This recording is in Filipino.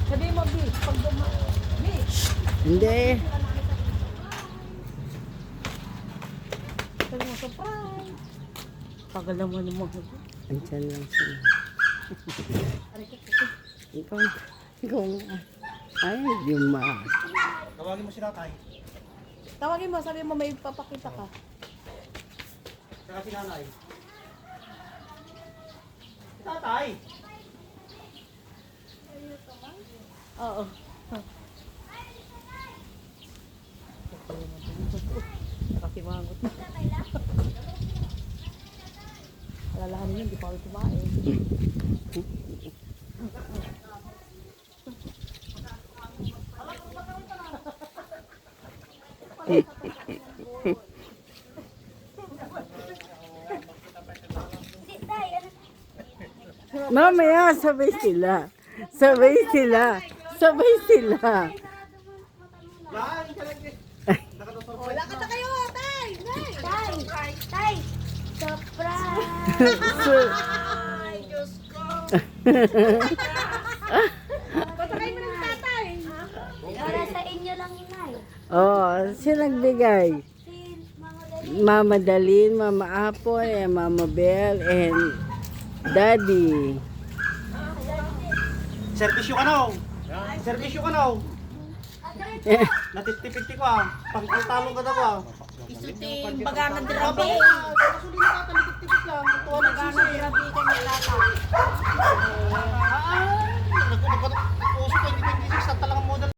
Sabi mo, B, pag B. Hindi. Sabi mo, surprise. Tagal naman mo. Andiyan lang siya. Ikaw, ikaw nga. Ay, yung ma. Tawagin mo si tatay. Tawagin mo, sabi mo may papakita ka. Saka si nanay. Tatay! Oo. Nakasimangot na. Alalahanin yun, di pa ako kumain. Mamaya, sabay sila. Sabay sila. Sabay sila. Yan! Wala ka na kayo, tay! Tay! Surprise! Ay, Diyos ko! Patakay mo ng tatay! Para sa inyo lang, Nay. Oh, sila nagbigay. Si Mama Dali. Mama Dalin, Mama Apple, and Mama Bell, and Daddy. Servisyo ka na, oh. Servisyo ka na, oh. Natitipiti ko, ah. Pagkutalo ka daw, ah. Isuting bagangan grabe. Kapag, kaso di nakatalitipit lang. Tuwa na Bagangan grabe kami